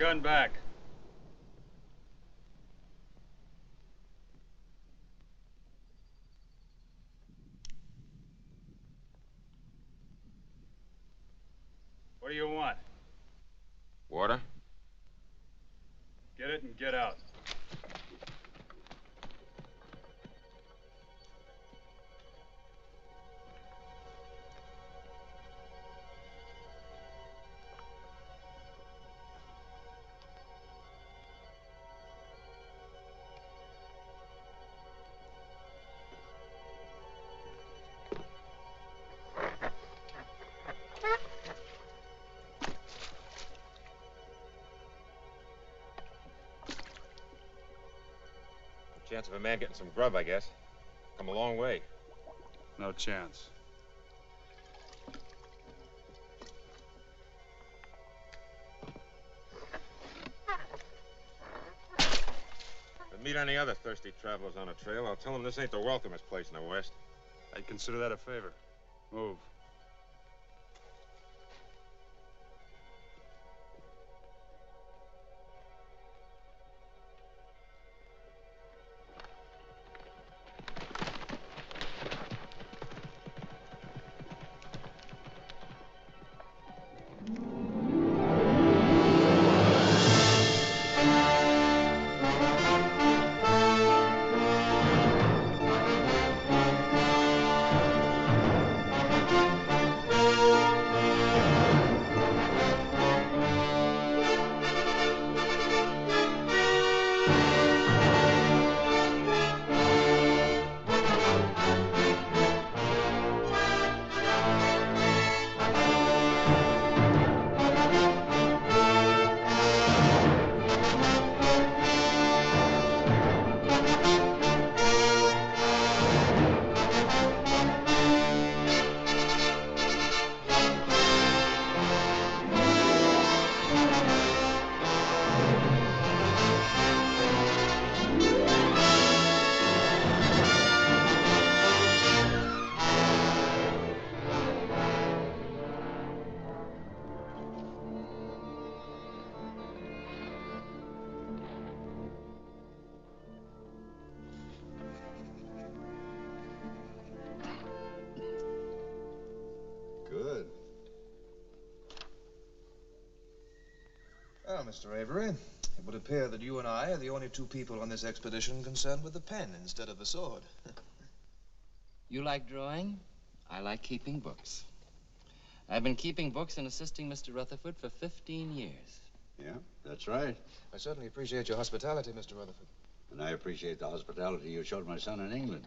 gun back. What do you want? Water? Get it and get out. Chance of a man getting some grub, I guess. Come a long way. No chance. If I meet any other thirsty travelers on a trail, I'll tell them this ain't the welcomest place in the West. I'd consider that a favor. Move. Good. Well, Mr. Avery, it would appear that you and I are the only two people on this expedition concerned with the pen instead of the sword. You like drawing? I like keeping books. I've been keeping books and assisting Mr. Rutherford for 15 years. Yeah, that's right. I certainly appreciate your hospitality, Mr. Rutherford. And I appreciate the hospitality you showed my son in England.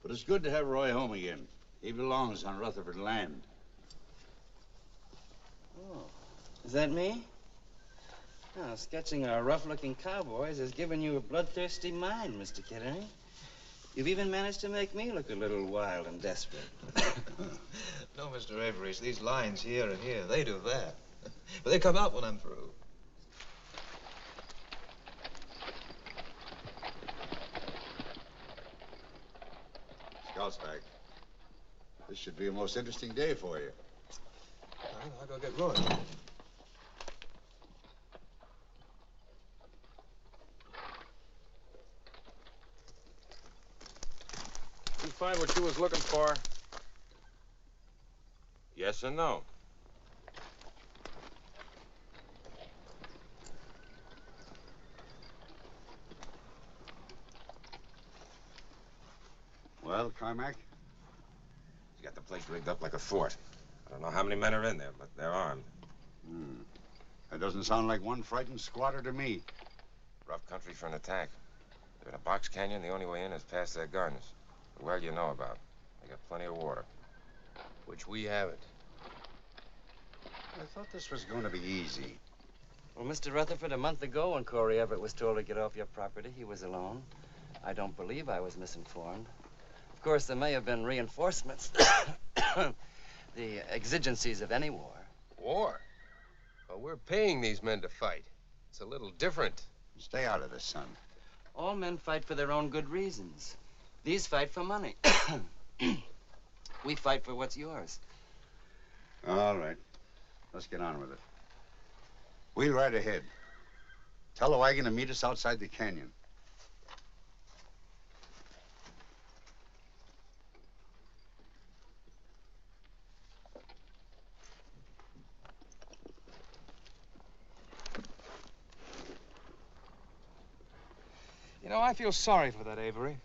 But it's good to have Roy home again. He belongs on Rutherford land. Oh, is that me? Oh, sketching our rough-looking cowboys has given you a bloodthirsty mind, Mr. Kennedy. You've even managed to make me look a little wild and desperate. No, Mr. Avery, it's these lines here and here. They do that. But they come out when I'm through. Scout's back. This should be a most interesting day for you. I'll go get Roy. You find what you was looking for? Yes and no. Well, Carmack? He's got the place rigged up like a fort. I don't know how many men are in there, but they're armed. That doesn't sound like one frightened squatter to me. Rough country for an attack. They're in a box canyon. The only way in is past their guns. The well you know about. They got plenty of water. Which we haven't. I thought this was going to be easy. Well, Mr. Rutherford, a month ago when Corey Everett was told to get off your property, he was alone. I don't believe I was misinformed. Of course, there may have been reinforcements. The exigencies of any war. War? Well, we're paying these men to fight. It's a little different. Stay out of this, son. All men fight for their own good reasons. These fight for money. We fight for what's yours. All right. Let's get on with it. Wheel right ahead. Tell the wagon to meet us outside the canyon. You know, I feel sorry for that Avery.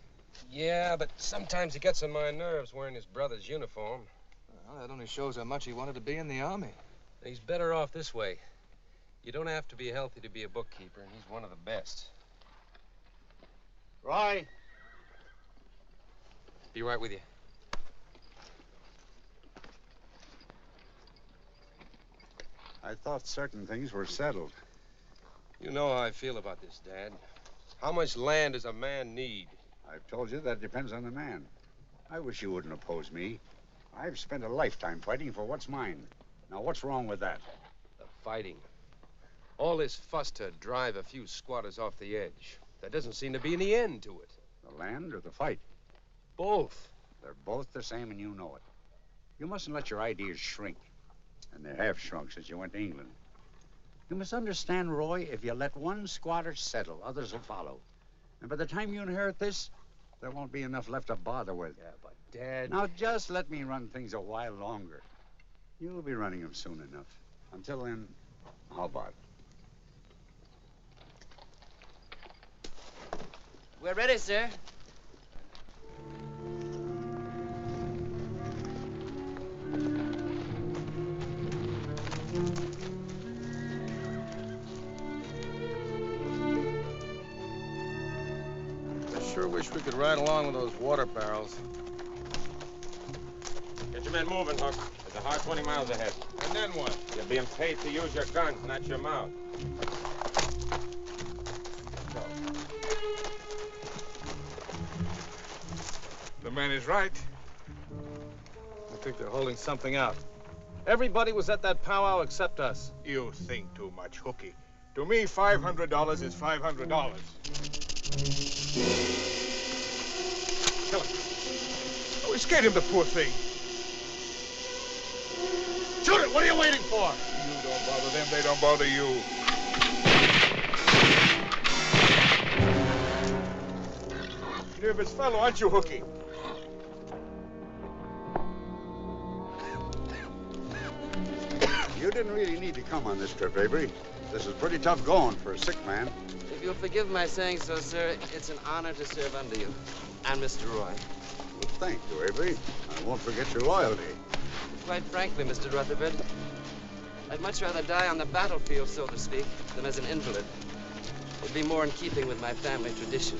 Yeah, but sometimes he gets on my nerves wearing his brother's uniform. Well, that only shows how much he wanted to be in the Army. He's better off this way. You don't have to be healthy to be a bookkeeper, and he's one of the best. Roy! Be right with you. I thought certain things were settled. You know how I feel about this, Dad. How much land does a man need? I've told you that depends on the man. I wish you wouldn't oppose me. I've spent a lifetime fighting for what's mine. Now, what's wrong with that? The fighting. All this fuss to drive a few squatters off the edge. There doesn't seem to be any end to it. The land or the fight? Both. They're both the same, and you know it. You mustn't let your ideas shrink. And they have shrunk since you went to England. You must understand, Roy, if you let one squatter settle, others will follow. And by the time you inherit this, there won't be enough left to bother with. Yeah, but Dad... Now, just let me run things a while longer. You'll be running them soon enough. Until then, how about it? We're ready, sir. I sure wish we could ride along with those water barrels. Get your men moving, Hook. There's a hard 20 miles ahead. And then what? You're being paid to use your guns, not your mouth. The man is right. I think they're holding something out. Everybody was at that powwow except us. You think too much, Hooky. To me, $500 is $500. Kill him. Oh, we scared him, the poor thing. Shoot it! What are you waiting for? You don't bother them, they don't bother you. Nervous fellow, aren't you, Hooky? You didn't really need to come on this trip, Avery. This is pretty tough going for a sick man. If you'll forgive my saying so, sir, it's an honor to serve under you. And Mr. Roy. Well, thank you, Avery. I won't forget your loyalty. Quite frankly, Mr. Rutherford, I'd much rather die on the battlefield, so to speak, than as an invalid. It'd be more in keeping with my family tradition.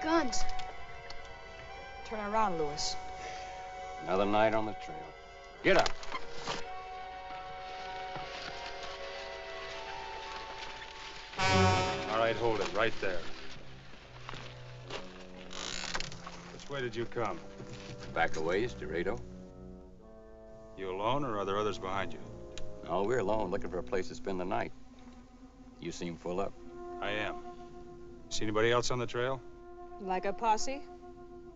Guns. Turn around, Lewis. Another night on the trail. Get up. All right, hold it right there. Which way did you come? Back a ways, Dorado. You alone, or are there others behind you? No, we're alone, looking for a place to spend the night. You seem full up. I am. See anybody else on the trail? Like a posse?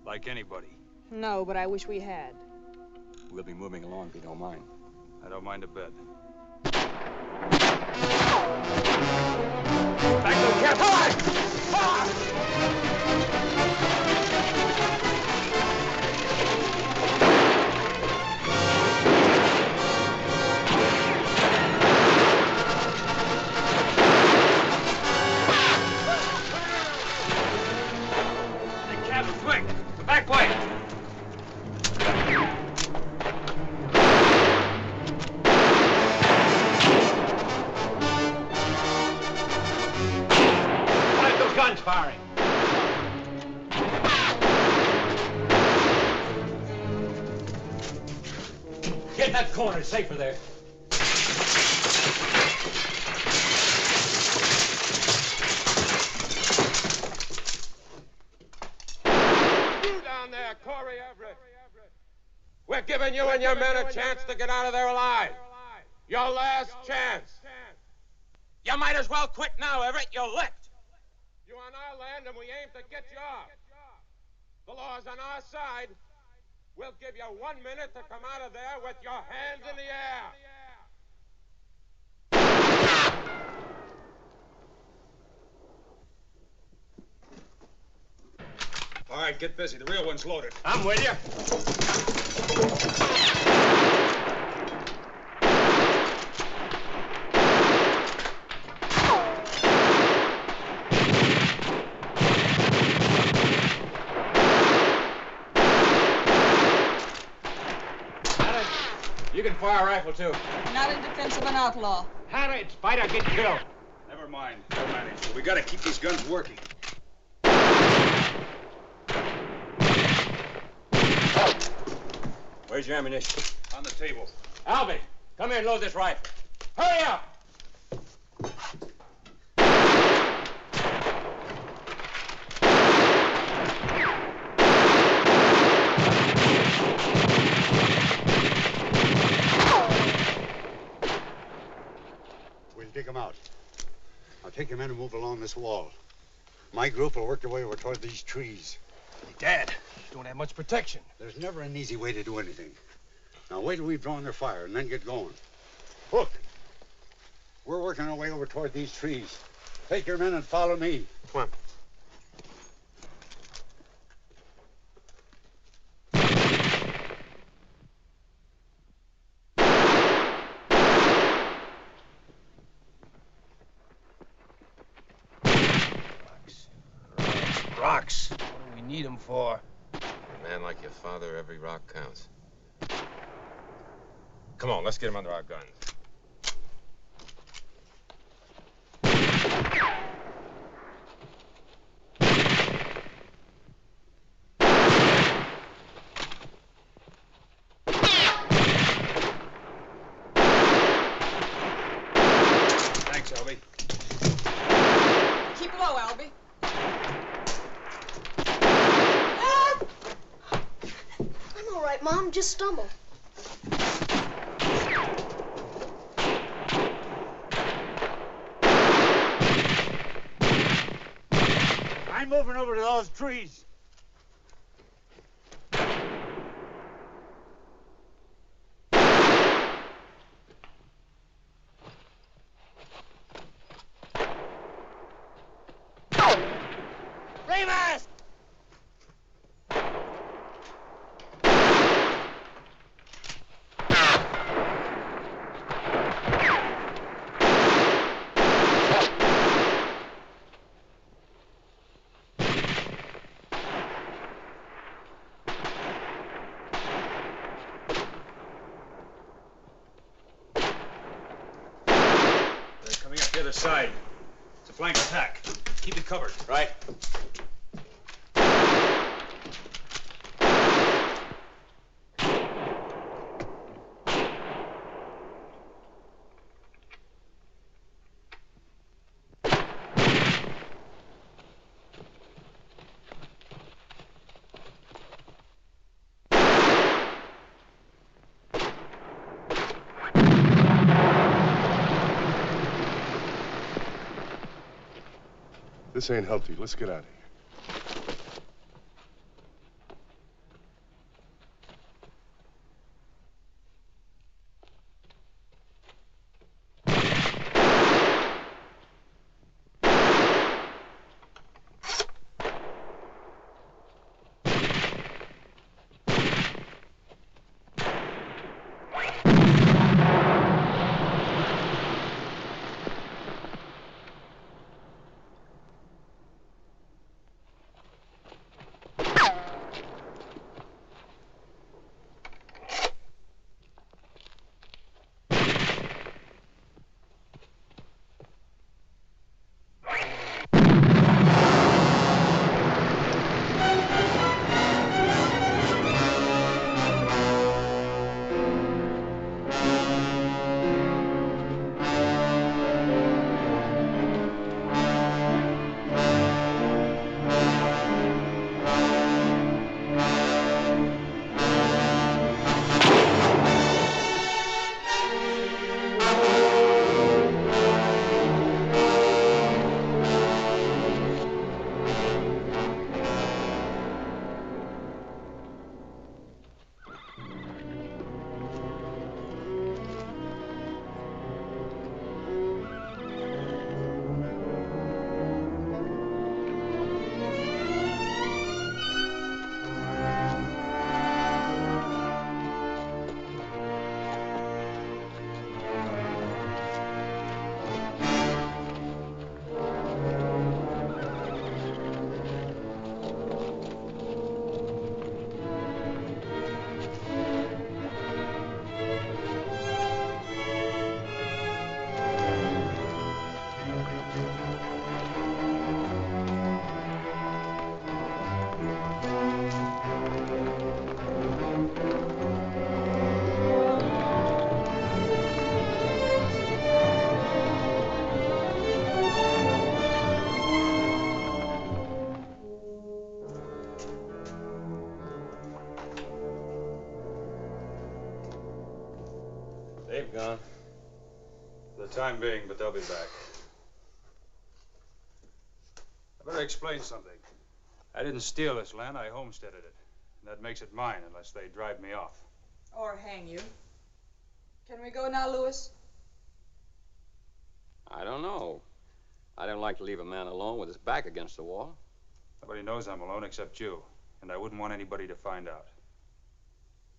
Like anybody. No, but I wish we had. We'll be moving along if you don't mind. I don't mind a bit. Back to the camp! Back way! firing. Get that corner, safer there. You down there, Corey Everett. We're giving you and your men a chance to get out of there alive. Your last chance. You might as well quit now, Everett. You're licked. You're on our land, and we aim to get you off. The law's on our side. We'll give you 1 minute to come out of there with your hands in the air. All right, get busy. The real one's loaded. I'm with you. You can fire a rifle, too. Not in defense of an outlaw. Hannah, it's Spider, get killed. Never mind. We'll manage. We gotta keep these guns working. Where's your ammunition? On the table. Albie, come here and load this rifle. Hurry up! We'll dig them out. I'll take your men and move along this wall. My group will work their way over toward these trees. Hey, Dad, you don't have much protection. There's never an easy way to do anything. Now wait till we've drawn their fire and then get going. Hook! We're working our way over toward these trees. Take your men and follow me. Come on. Rocks. What do we need them for? A man like your father, every rock counts. Come on, let's get him under our guns. Thanks, Albie. Keep low, Albie. I'm all right, Mom. Just stumbled. I'm moving over to those trees. Remus! They're coming up the other side. It's a flank attack. Keep it covered. Right. This ain't healthy. Let's get out of here. gone? For the time being, but they'll be back. I better explain something. I didn't steal this land, I homesteaded it. And that makes it mine unless they drive me off. Or hang you. Can we go now, Louis? I don't know. I don't like to leave a man alone with his back against the wall. Nobody knows I'm alone except you, and I wouldn't want anybody to find out.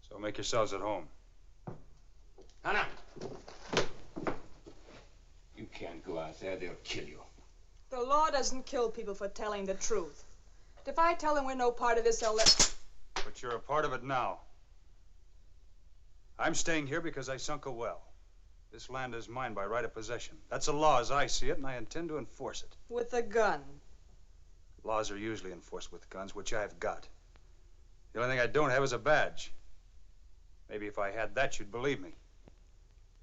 So make yourselves at home. Hannah! You can't go out there. They'll kill you. The law doesn't kill people for telling the truth. If I tell them we're no part of this, they'll let... But you're a part of it now. I'm staying here because I sunk a well. This land is mine by right of possession. That's the law as I see it, and I intend to enforce it. With a gun. Laws are usually enforced with guns, which I've got. The only thing I don't have is a badge. Maybe if I had that, you'd believe me.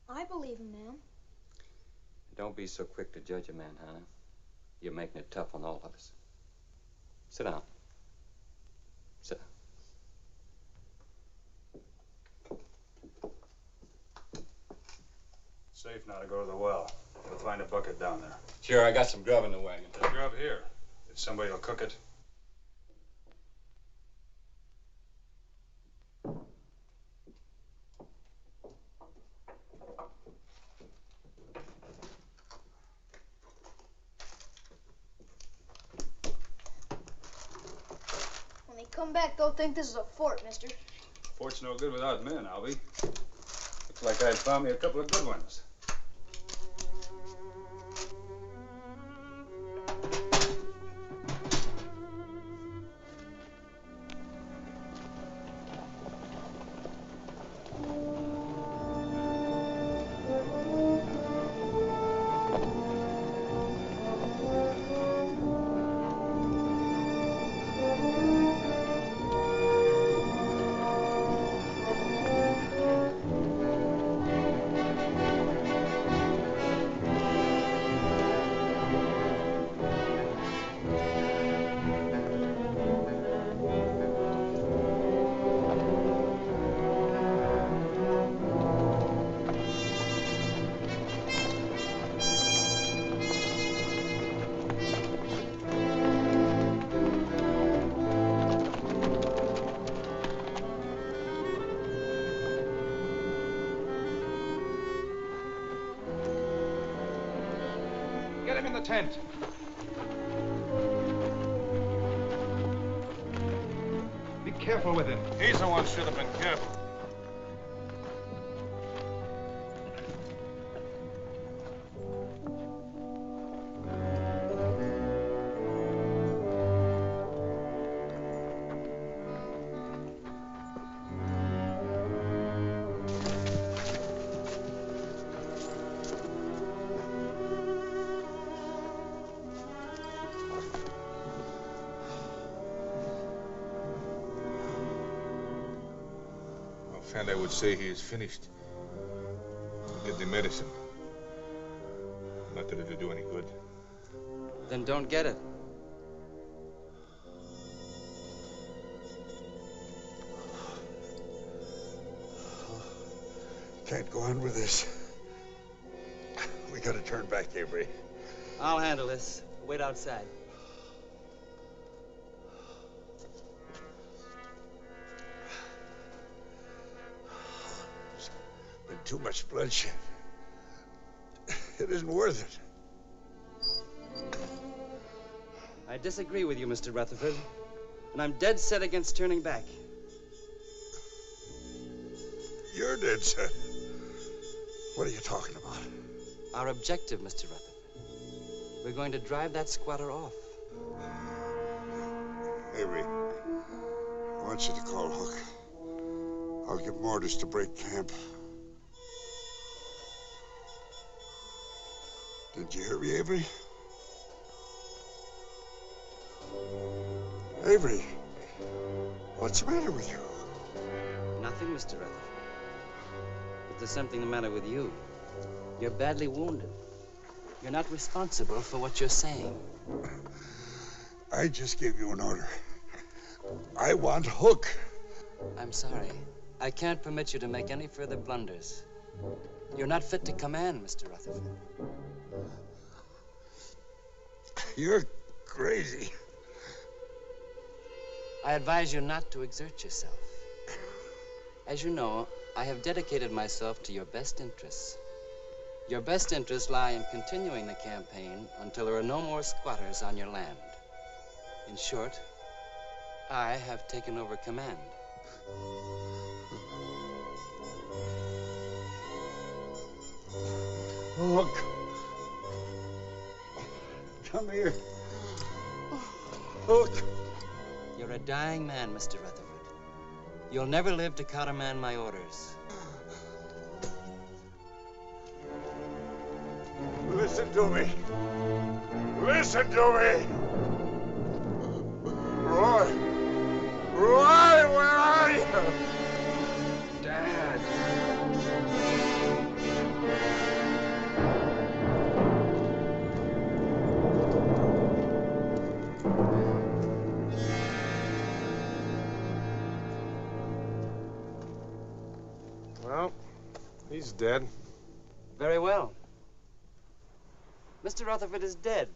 I believe him, ma'am. Don't be so quick to judge a man, Hannah. You're making it tough on all of us. Sit down. Sit down. Safe now to go to the well. You'll find a bucket down there. Sure, I got some grub in the wagon. The grub here. If somebody will cook it. When they come back, they'll think this is a fort, mister. Fort's no good without men, Albie. Looks like I found me a couple of good ones. Get him in the tent. Be careful with him. He's the one should have been careful. And I would say he is finished. Get the medicine. Not that it'll do any good. Then don't get it. Can't go on with this. We gotta turn back, Avery. I'll handle this. Wait outside. Been too much bloodshed. It isn't worth it. I disagree with you, Mr. Rutherford, and I'm dead set against turning back. You're dead set. What are you talking about? Our objective, Mr. Rutherford. We're going to drive that squatter off. Avery, I want you to call Hook. I'll give him orders to break camp. Did you hear me, Avery? Avery, what's the matter with you? Nothing, Mr. Rutherford. But there's something the matter with you. You're badly wounded. You're not responsible for what you're saying. I just gave you an order. I want Hook. I'm sorry. I can't permit you to make any further blunders. You're not fit to command, Mr. Rutherford. You're crazy. I advise you not to exert yourself. As you know, I have dedicated myself to your best interests. Your best interests lie in continuing the campaign until there are no more squatters on your land. In short, I have taken over command. Look. Come here. Look. You're a dying man, Mr. Rutherford. You'll never live to countermand my orders. Listen to me. Listen to me. Roy. Roy, where are you? Dad. Well, he's dead. Very well. Mr. Rutherford is dead.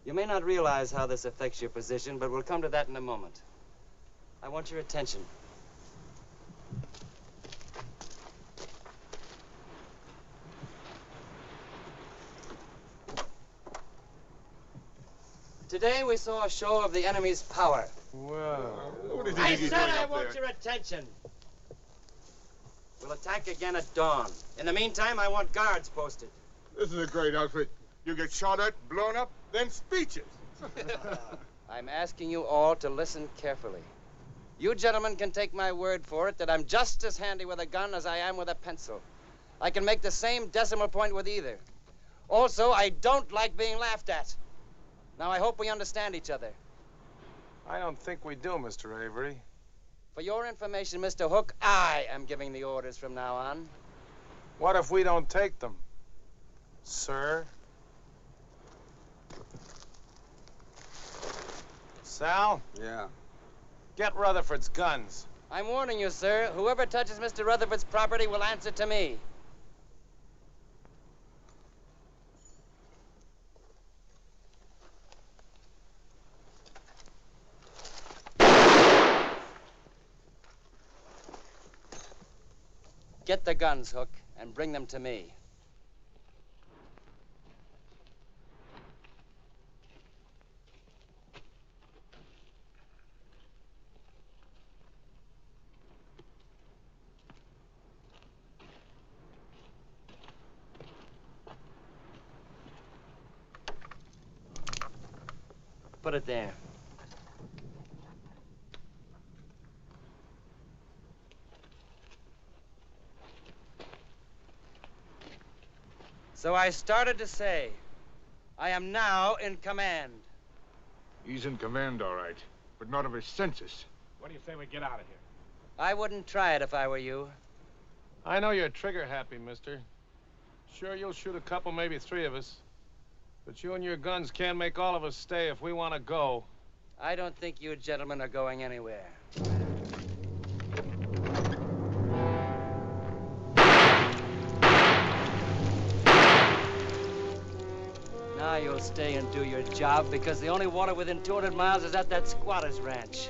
You may not realize how this affects your position, but we'll come to that in a moment. I want your attention. Today we saw a show of the enemy's power. Well, I said I want your attention. We'll attack again at dawn. In the meantime, I want guards posted. This is a great outfit. You get shot at, blown up, then speeches. I'm asking you all to listen carefully. You gentlemen can take my word for it that I'm just as handy with a gun as I am with a pencil. I can make the same decimal point with either. Also, I don't like being laughed at. Now, I hope we understand each other. I don't think we do, Mr. Avery. For your information, Mr. Hook, I am giving the orders from now on. What if we don't take them, sir? Sal? Yeah. Get Rutherford's guns. I'm warning you, sir. Whoever touches Mr. Rutherford's property will answer to me. Get the guns, Hook, and bring them to me. Put it there. So I started to say, I am now in command. He's in command, all right, but not of his senses. What do you say we get out of here? I wouldn't try it if I were you. I know you're trigger happy, mister. Sure, you'll shoot a couple, maybe 3 of us. But you and your guns can't make all of us stay if we want to go. I don't think you gentlemen are going anywhere. Now you'll stay and do your job because the only water within 200 miles is at that squatter's ranch.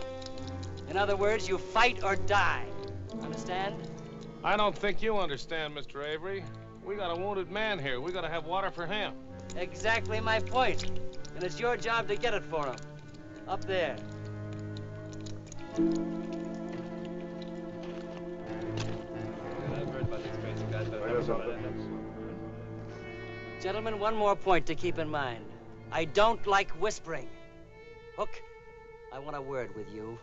In other words, you fight or die. Understand? I don't think you understand, Mr. Avery. We got a wounded man here. We gotta have water for him. Exactly my point. And it's your job to get it for him. Up there. Gentlemen, one more point to keep in mind. I don't like whispering. Hook, I want a word with you.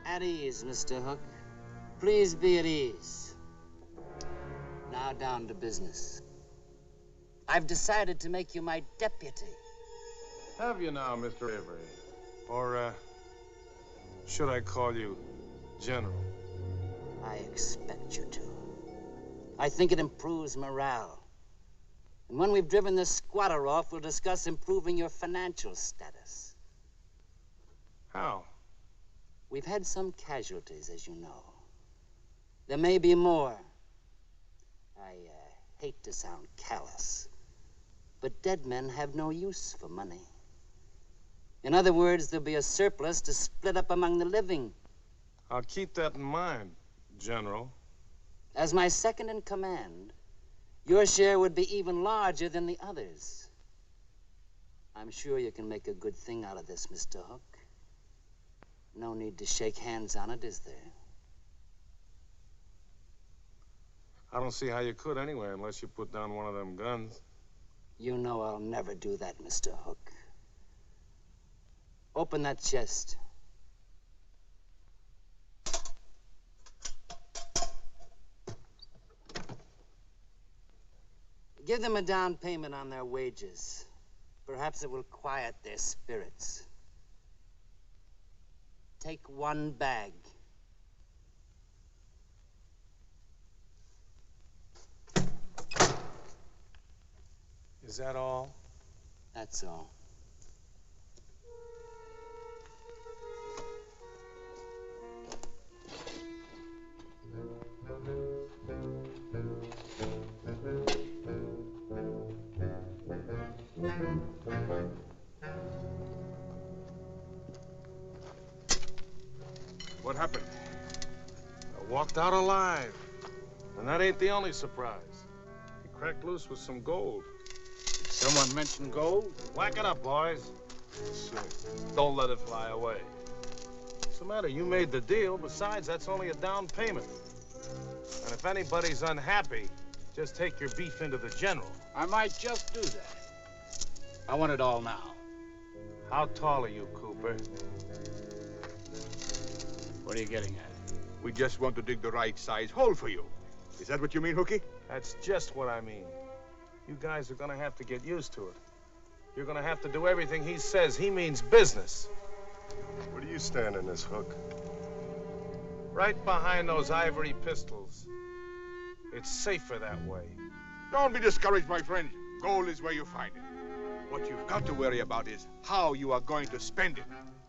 At ease, Mr. Hook. Please be at ease. Now down to business. I've decided to make you my deputy. Have you now, Mr. Avery? Or, should I call you General? I expect you to. I think it improves morale. And when we've driven this squatter off, we'll discuss improving your financial status. How? We've had some casualties, as you know. There may be more. I hate to sound callous, but dead men have no use for money. In other words, there'll be a surplus to split up among the living. I'll keep that in mind, General. As my second in command, your share would be even larger than the others. I'm sure you can make a good thing out of this, Mr. Hook. No need to shake hands on it, is there? I don't see how you could anyway, unless you put down one of them guns. You know I'll never do that, Mr. Hook. Open that chest. Give them a down payment on their wages. Perhaps it will quiet their spirits. Take one bag. Is that all? That's all. What happened? I walked out alive. And that ain't the only surprise. He cracked loose with some gold. Someone mentioned gold? Whack it up, boys. So, don't let it fly away. What's the matter? You made the deal. Besides, that's only a down payment. And if anybody's unhappy, just take your beef into the general. I might just do that. I want it all now. How tall are you, Cooper? What are you getting at? We just want to dig the right size hole for you. Is that what you mean, Hookie? That's just what I mean. You guys are gonna have to get used to it. You're gonna have to do everything he says. He means business. Where do you stand in this, Hook? Right behind those ivory pistols. It's safer that way. Don't be discouraged, my friend. Gold is where you find it. What you've got to worry about is how you are going to spend it.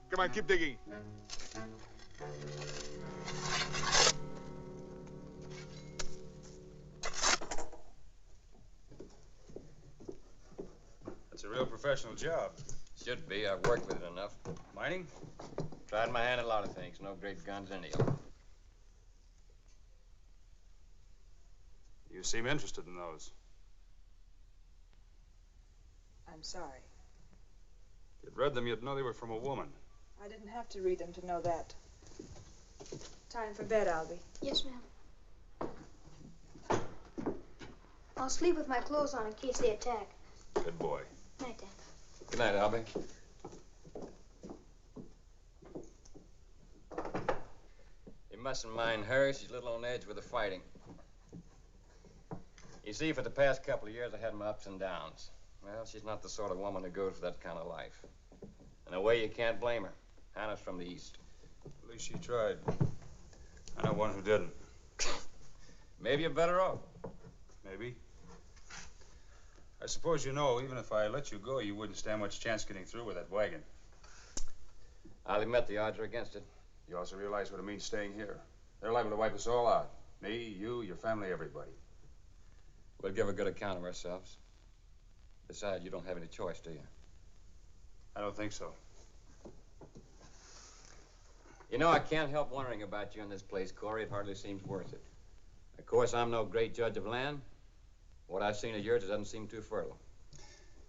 Come on, keep digging. That's a real professional job. Should be. I've worked with it enough. Mining? Tried my hand at a lot of things. No great guns, any of them. You seem interested in those. I'm sorry. If you'd read them, you'd know they were from a woman. I didn't have to read them to know that. Time for bed, Albie. Yes, ma'am. I'll sleep with my clothes on in case they attack. Good boy. Night, Dad. Good night, Albie. You mustn't mind her. She's a little on edge with the fighting. You see, for the past couple of years, I had my ups and downs. Well, she's not the sort of woman who goes for that kind of life. In a way, you can't blame her. Hannah's from the East. At least she tried. I know one who didn't. Maybe you're better off. Maybe. I suppose you know, even if I let you go, you wouldn't stand much chance getting through with that wagon. I'll admit the odds are against it. You also realize what it means staying here. They're liable to wipe us all out. Me, you, your family, everybody. We'll give a good account of ourselves. Besides, you don't have any choice, do you? I don't think so. You know, I can't help wondering about you in this place, Corey. It hardly seems worth it. Of course, I'm no great judge of land. What I've seen of yours, it doesn't seem too fertile.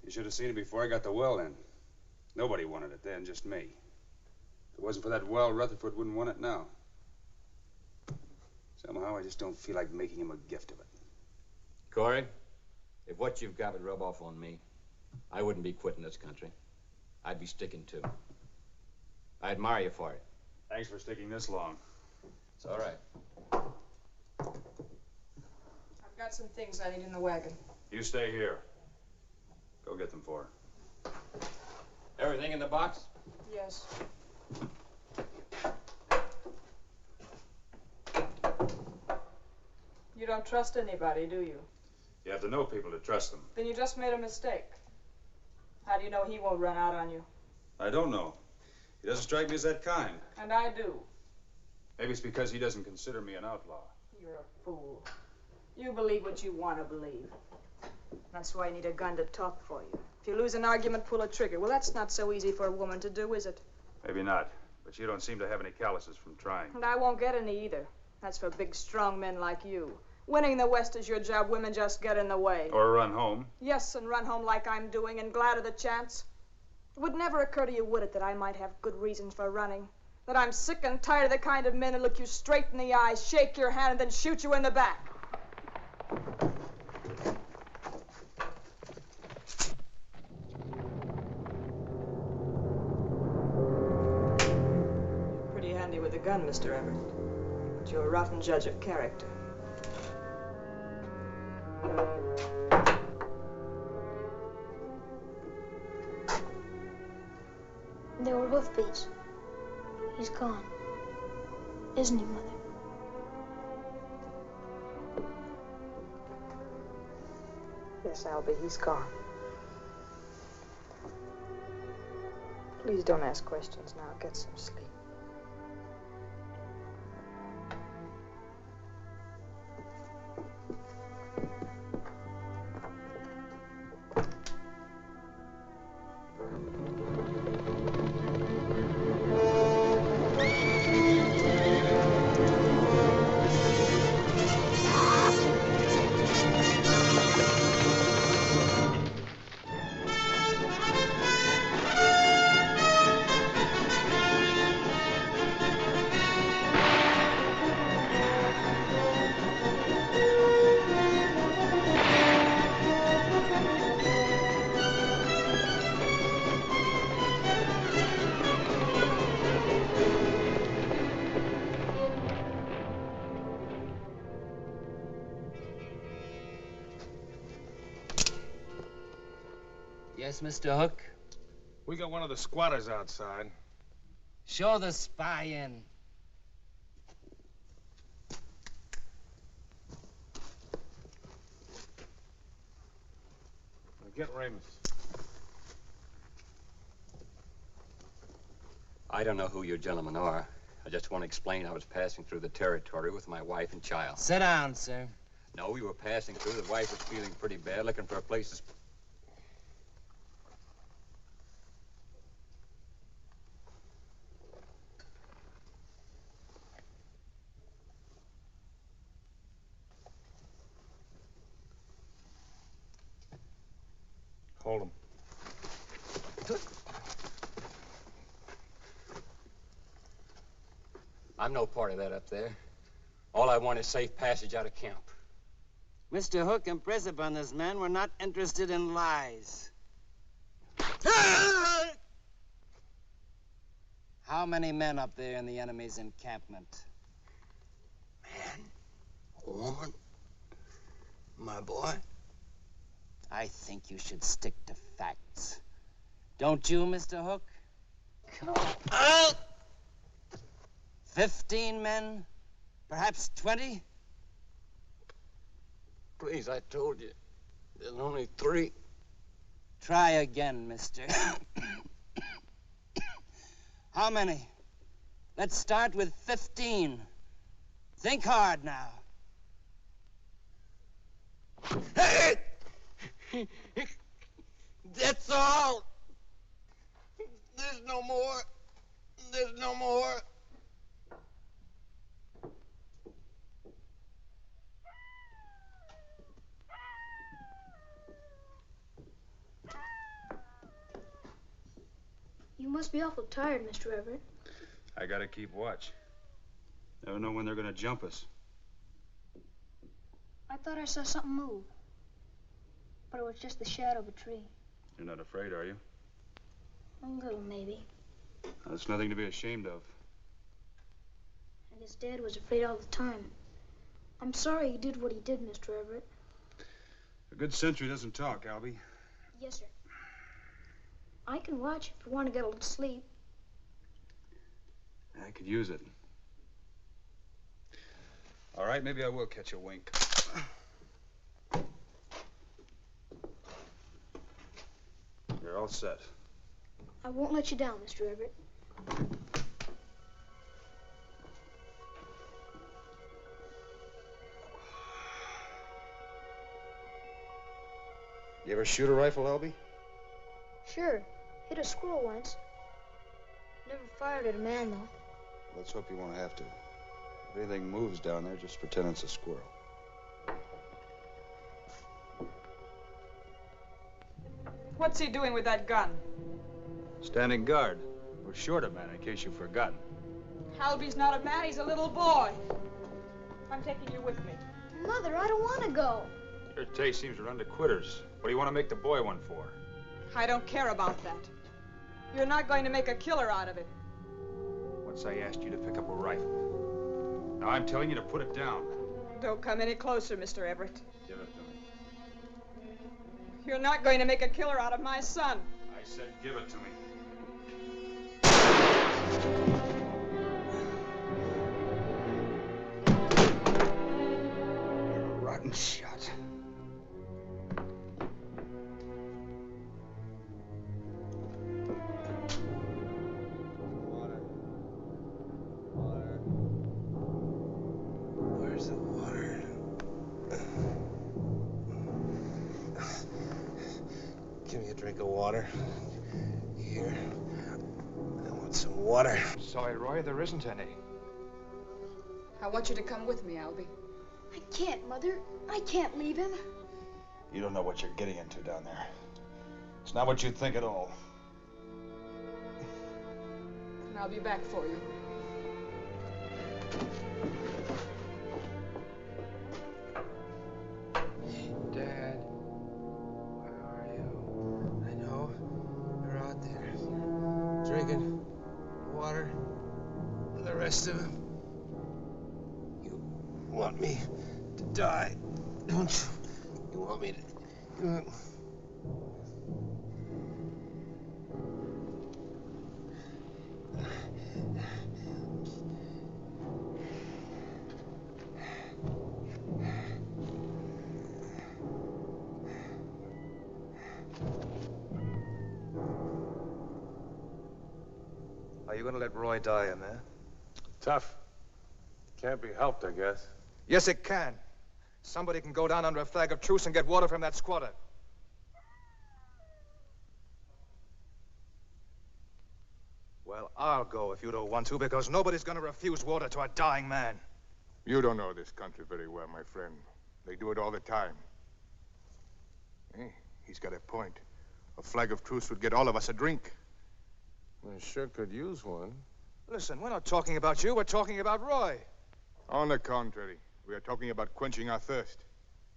You should have seen it before I got the well in. Nobody wanted it then, just me. If it wasn't for that well, Rutherford wouldn't want it now. Somehow, I just don't feel like making him a gift of it. Corey, if what you've got would rub off on me, I wouldn't be quitting this country. I'd be sticking to. I admire you for it. Thanks for sticking this long. It's all right. I've got some things I need in the wagon. You stay here. Go get them for her. Everything in the box? Yes. You don't trust anybody, do you? You have to know people to trust them. Then you just made a mistake. How do you know he won't run out on you? I don't know. He doesn't strike me as that kind. And I do. Maybe it's because he doesn't consider me an outlaw. You're a fool. You believe what you want to believe. That's why you need a gun to talk for you. If you lose an argument, pull a trigger. Well, that's not so easy for a woman to do, is it? Maybe not. But you don't seem to have any calluses from trying. And I won't get any either. That's for big, strong men like you. Winning the West is your job. Women just get in the way. Or run home. Yes, and run home like I'm doing, and glad of the chance. It would never occur to you, would it, that I might have good reasons for running? That I'm sick and tired of the kind of men who look you straight in the eyes, shake your hand, and then shoot you in the back. You're pretty handy with a gun, Mr. Everett. But you're a rotten judge of character. They were hoofbeats. He's gone. Isn't he, Mother? Yes, Albie, he's gone. Please don't ask questions now. Get some sleep. Yes, Mr. Hook? We got one of the squatters outside. Show the spy in. Now get Ramus. I don't know who you gentlemen are. I just want to explain I was passing through the territory with my wife and child. Sit down, sir. No, we were passing through. The wife was feeling pretty bad, looking for a place to... Hold him. I'm no part of that up there. All I want is safe passage out of camp. Mr. Hook and Brisbane's men were not interested in lies. How many men up there in the enemy's encampment? Man, a woman, my boy. I think you should stick to facts. Don't you, Mr. Hook? Come on. 15 men? Perhaps 20? Please, I told you. There's only 3. Try again, mister. How many? Let's start with 15. Think hard now. Hey! That's all. There's no more. There's no more. You must be awful tired, Mr. Everett. I gotta keep watch. Never know when they're gonna jump us. I thought I saw something move. But it was just the shadow of a tree. You're not afraid, are you? A little, maybe. That's nothing to be ashamed of. I guess Dad was afraid all the time. I'm sorry he did what he did, Mr. Everett. A good sentry doesn't talk, Albie. Yes, sir. I can watch if you want to get a little sleep. I could use it. All right, maybe I will catch a wink. all set. I won't let you down, Mr. Everett. You ever shoot a rifle, Albie? Sure. Hit a squirrel once. Never fired at a man, though. Let's hope you won't have to. If anything moves down there, just pretend it's a squirrel. What's he doing with that gun? Standing guard. We're short a man, in case you've forgotten. Albie's not a man, he's a little boy. I'm taking you with me. Mother, I don't want to go. Your taste seems to run to quitters. What do you want to make the boy one for? I don't care about that. You're not going to make a killer out of it. Once I asked you to pick up a rifle. Now I'm telling you to put it down. Don't come any closer, Mr. Everett. Give it to me. You're not going to make a killer out of my son. I said give it to me. You're a rotten shot. Where's the water? Give me a drink of water. Here. I want some water. Sorry, Roy, there isn't any. I want you to come with me, Albie. I can't, Mother. I can't leave him. You don't know what you're getting into down there. It's not what you'd think at all. And I'll be back for you. Dad, where are you? I know you're out there drinking water with the rest of them. You want me to die, don't you? You want me to... Are you going to let Roy die in there? Tough. Can't be helped, I guess. Yes, it can. Somebody can go down under a flag of truce and get water from that squatter. Well, I'll go if you don't want to, because nobody's going to refuse water to a dying man. You don't know this country very well, my friend. They do it all the time. Hey, he's got a point. A flag of truce would get all of us a drink. I sure could use one. Listen, we're not talking about you, we're talking about Roy. On the contrary, we are talking about quenching our thirst.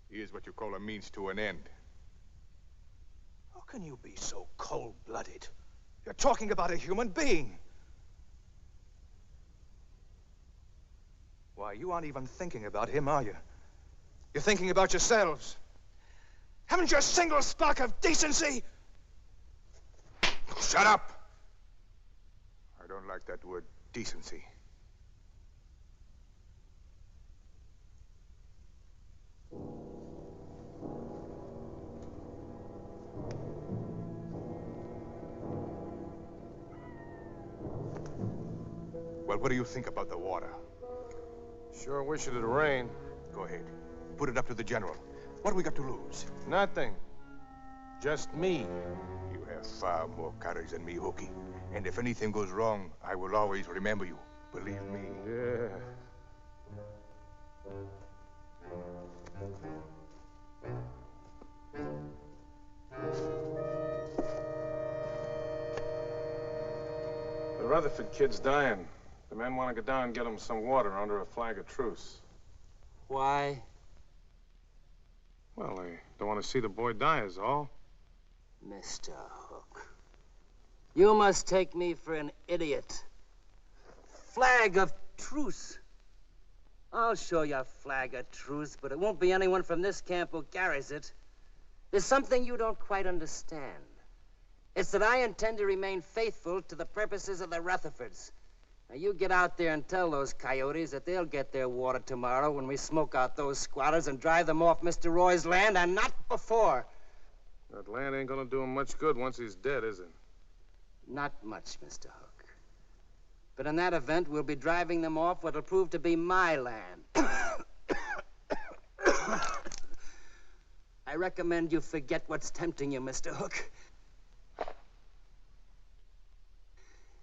He is what you call a means to an end. How can you be so cold-blooded? You're talking about a human being. Why, you aren't even thinking about him, are you? You're thinking about yourselves. Haven't you a single spark of decency? Shut up! I don't like that word, decency. Well, what do you think about the water? Sure wish it'd rain. Go ahead. Put it up to the general. What do we got to lose? Nothing. Just me. You have far more courage than me, Hookie. And if anything goes wrong, I will always remember you. Believe me. Yeah. The Rutherford kid's dying. The men want to go down and get him some water under a flag of truce. Why? Well, they don't want to see the boy die is all. Mr. Hook, you must take me for an idiot. Flag of truce. I'll show you a flag of truce, but it won't be anyone from this camp who carries it. There's something you don't quite understand. It's that I intend to remain faithful to the purposes of the Rutherfords. Now, you get out there and tell those coyotes that they'll get their water tomorrow when we smoke out those squatters and drive them off Mr. Roy's land, and not before. That land ain't gonna do him much good once he's dead, is it? Not much, Mr. Hook. But in that event, we'll be driving them off what'll prove to be my land. I recommend you forget what's tempting you, Mr. Hook.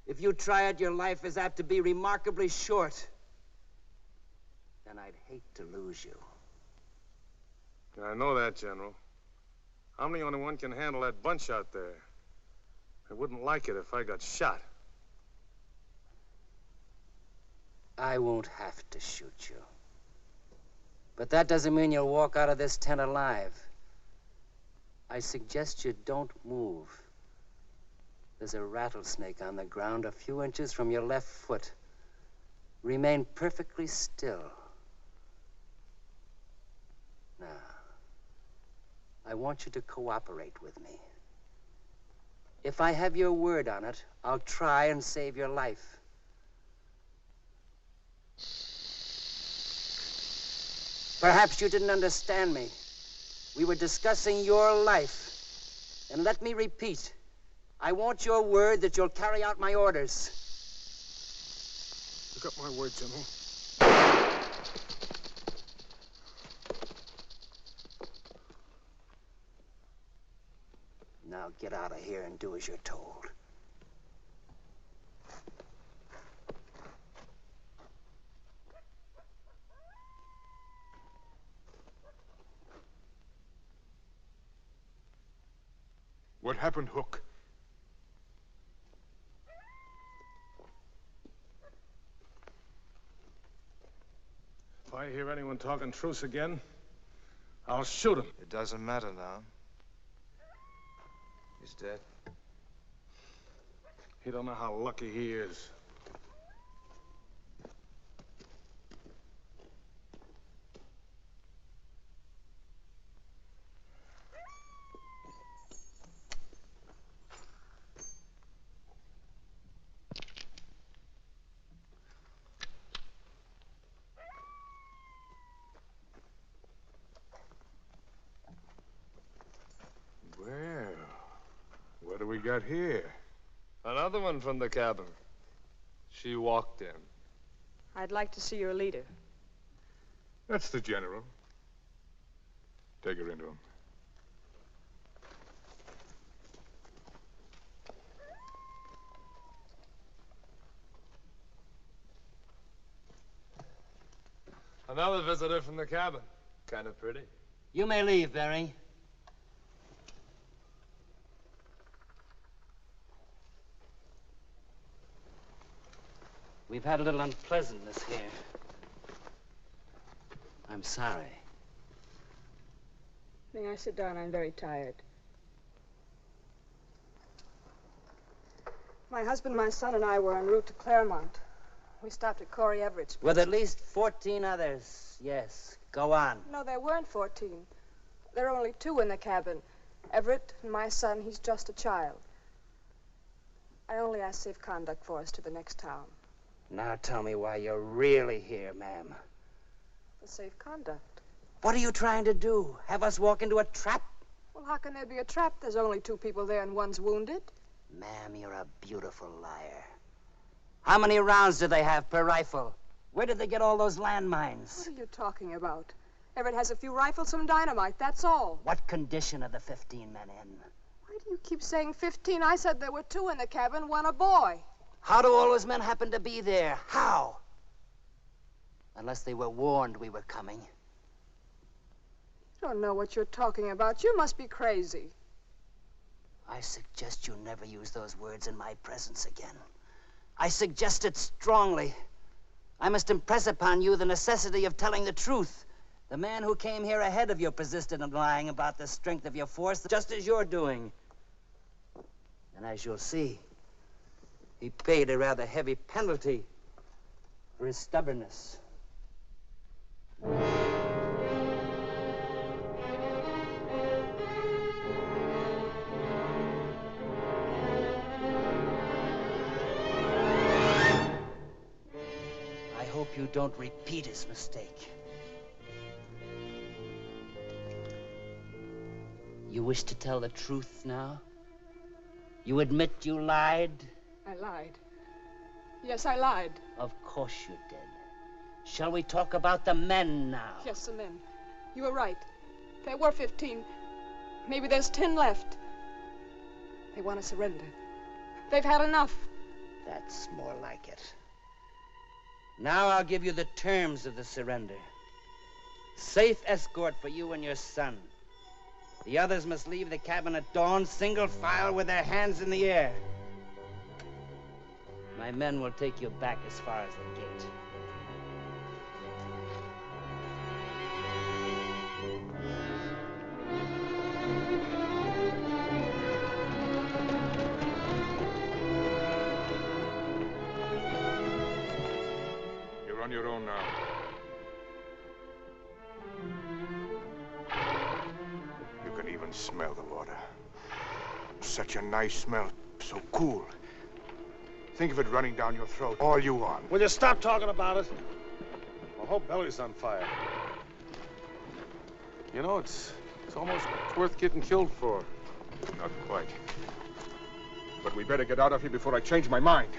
If you try it, your life is apt to be remarkably short. Then I'd hate to lose you. Yeah, I know that, General. I'm the only one can handle that bunch out there. I wouldn't like it if I got shot. I won't have to shoot you. But that doesn't mean you'll walk out of this tent alive. I suggest you don't move. There's a rattlesnake on the ground a few inches from your left foot. Remain perfectly still. Now, I want you to cooperate with me. If I have your word on it, I'll try and save your life. Perhaps you didn't understand me. We were discussing your life. And let me repeat, I want your word that you'll carry out my orders. You got my word, General. Now get out of here and do as you're told. What happened, Hook? If I hear anyone talking truce again, I'll shoot him. It doesn't matter now. He's dead. He don't know how lucky he is. Well, what do we got here? Another one from the cabin. She walked in. I'd like to see your leader. That's the general. Take her into him. Another visitor from the cabin. Kind of pretty. You may leave, Barry. We've had a little unpleasantness here. I'm sorry. May I sit down? I'm very tired. My husband, my son, and I were en route to Claremont. We stopped at Corey Everett's. With at least 14 others. Yes. Go on. No, there weren't 14. There are only 2 in the cabin. Everett and my son, he's just a child. I only asked safe conduct for us to the next town. Now tell me why you're really here, ma'am. For safe conduct. What are you trying to do? Have us walk into a trap? Well, how can there be a trap? There's only 2 people there and one's wounded. Ma'am, you're a beautiful liar. How many rounds do they have per rifle? Where did they get all those landmines? What are you talking about? Everett has a few rifles, some dynamite, that's all. What condition are the 15 men in? Why do you keep saying 15? I said there were 2 in the cabin, 1 a boy. How do all those men happen to be there? How? Unless they were warned we were coming. You don't know what you're talking about. You must be crazy. I suggest you never use those words in my presence again. I suggest it strongly. I must impress upon you the necessity of telling the truth. The man who came here ahead of you persisted in lying about the strength of your force, just as you're doing. And as you'll see, he paid a rather heavy penalty for his stubbornness. I hope you don't repeat his mistake. You wish to tell the truth now? You admit you lied? I lied. Yes, I lied. Of course you did. Shall we talk about the men now? Yes, the men. You were right. There were 15. Maybe there's 10 left. They want to surrender. They've had enough. That's more like it. Now I'll give you the terms of the surrender. Safe escort for you and your son. The others must leave the cabin at dawn, single file with their hands in the air. My men will take you back as far as the gate. You're on your own now. You can even smell the water. Such a nice smell, so cool. Think of it running down your throat all you want. Will you stop talking about it? My whole belly's on fire. You know, it's almost worth getting killed for. Not quite. But we better get out of here before I change my mind.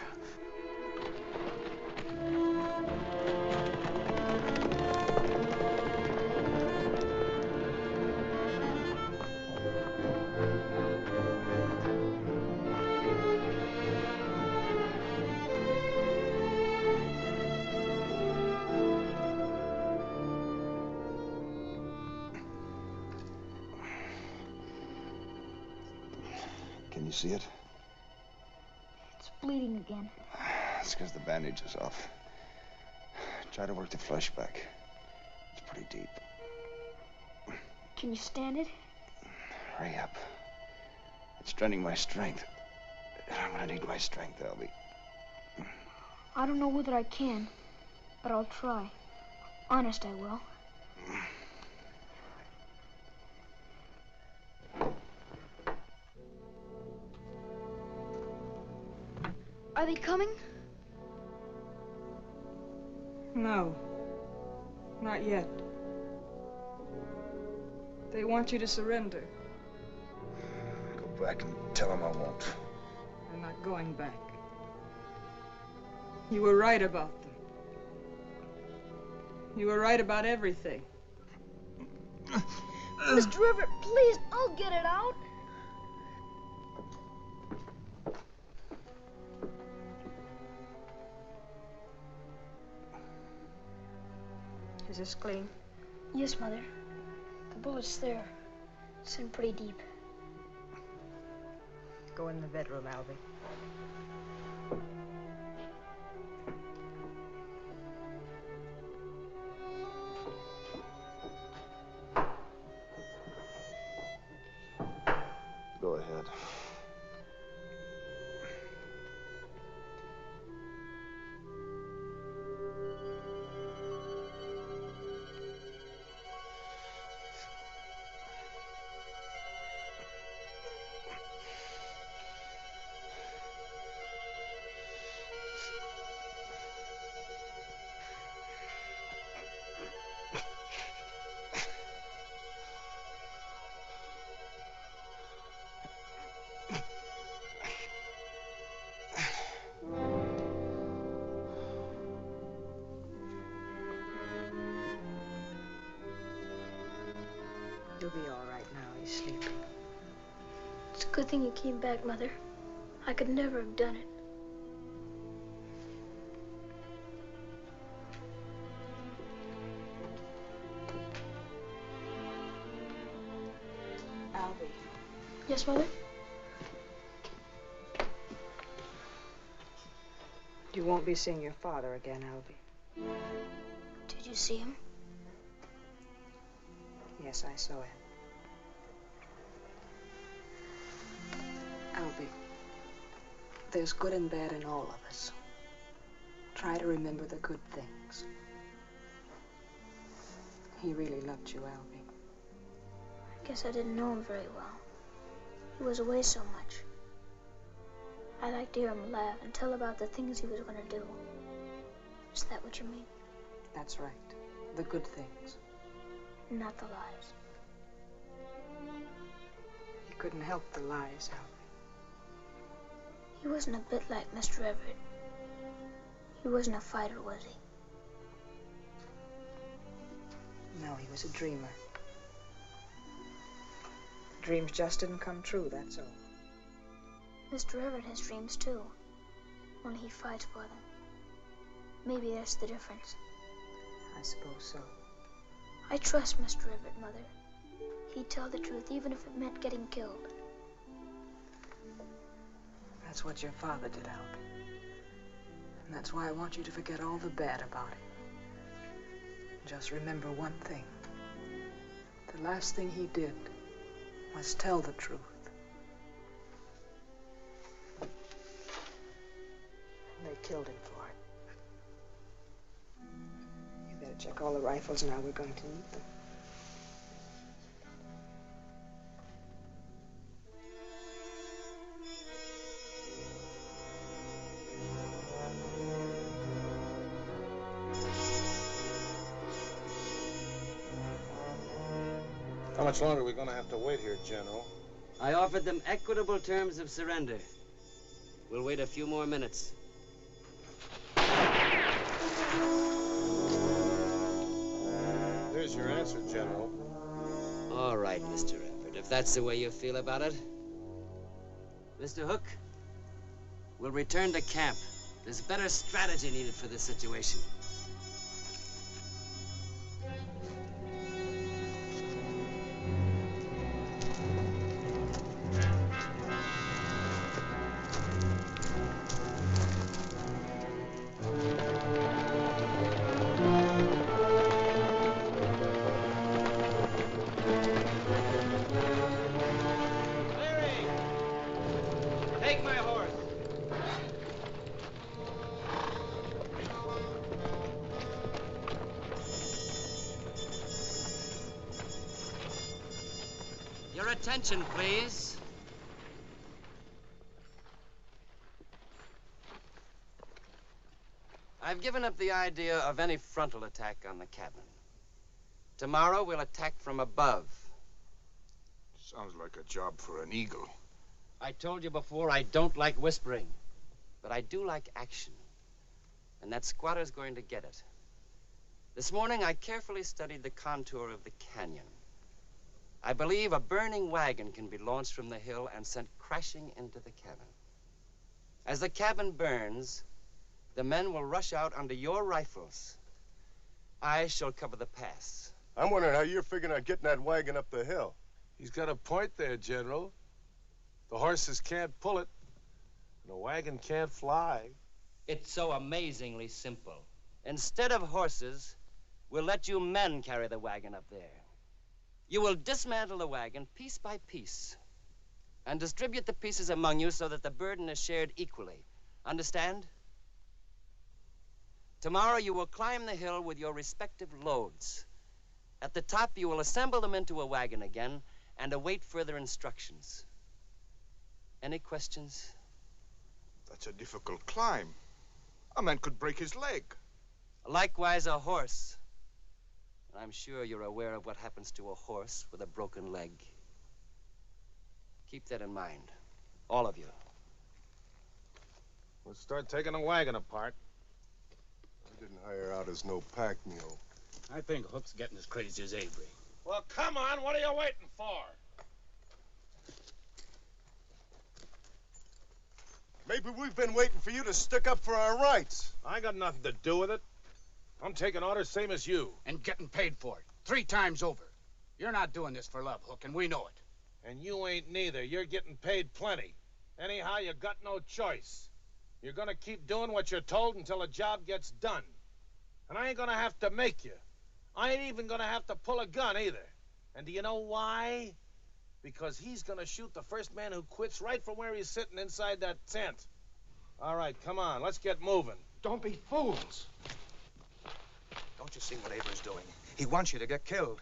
Can you see it? It's bleeding again. It's because the bandage is off. Try to work the flesh back. It's pretty deep. Can you stand it? Hurry up. It's draining my strength. I'm gonna need my strength, Albie. I don't know whether I can, but I'll try. Honest, I will. Are they coming? No. Not yet. They want you to surrender. Go back and tell them I won't. I'm not going back. You were right about them. You were right about everything. Mr. Everett, please, I'll get it out. Is this clean? Yes, Mother. The bullet's there. It's in pretty deep. Go in the bedroom, Albie. Go ahead. You'll be all right now. He's sleeping. It's a good thing you came back, Mother. I could never have done it. Albie. Yes, Mother? You won't be seeing your father again, Albie. Did you see him? Yes, I saw him. Albie, there's good and bad in all of us. Try to remember the good things. He really loved you, Albie. I guess I didn't know him very well. He was away so much. I liked to hear him laugh and tell about the things he was going to do. Is that what you mean? That's right. The good things. Not the lies. couldn't help the lies, Albie. He wasn't a bit like Mr. Everett. He wasn't a fighter, was he? No, he was a dreamer. Dreams just didn't come true, that's all. Mr. Everett has dreams too. Only he fights for them. Maybe that's the difference. I suppose so. I trust Mr. Everett, Mother. He'd tell the truth even if it meant getting killed. That's what your father did, Albie. And that's why I want you to forget all the bad about him. Just remember one thing. The last thing he did was tell the truth. And they killed him for it. You better check all the rifles now. We're going to need them. How much longer are we going to have to wait here, General? I offered them equitable terms of surrender. We'll wait a few more minutes. There's your answer, General. All right, Mr. Everett, if that's the way you feel about it. Mr. Hook, we'll return to camp. There's better strategy needed for this situation. Take my horse. Your attention, please. I've given up the idea of any frontal attack on the cabin. Tomorrow we'll attack from above. Sounds like a job for an eagle. I told you before I don't like whispering, but I do like action. And that squatter's going to get it. This morning I carefully studied the contour of the canyon. I believe a burning wagon can be launched from the hill and sent crashing into the cabin. As the cabin burns, the men will rush out under your rifles. I shall cover the pass. I'm wondering how you're figuring on getting that wagon up the hill. He's got a point there, General. The horses can't pull it, and the wagon can't fly. It's so amazingly simple. Instead of horses, we'll let you men carry the wagon up there. You will dismantle the wagon piece by piece and distribute the pieces among you so that the burden is shared equally. Understand? Tomorrow you will climb the hill with your respective loads. At the top, you will assemble them into a wagon again and await further instructions. Any questions? That's a difficult climb. A man could break his leg. Likewise, a horse. I'm sure you're aware of what happens to a horse with a broken leg. Keep that in mind, all of you. Let's start taking the wagon apart. I didn't hire out as no pack mule. I think Hook's getting as crazy as Avery. Well, come on. What are you waiting for? Maybe we've been waiting for you to stick up for our rights. I ain't got nothing to do with it. I'm taking orders same as you. And getting paid for it. 3 times over. You're not doing this for love, Hook, and we know it. And you ain't neither. You're getting paid plenty. Anyhow, you got no choice. You're gonna keep doing what you're told until the job gets done. And I ain't gonna have to make you. I ain't even gonna have to pull a gun either. And do you know why? Because he's gonna shoot the first man who quits right from where he's sitting inside that tent. All right, come on, let's get moving. Don't be fools. Don't you see what Avery's doing? He wants you to get killed.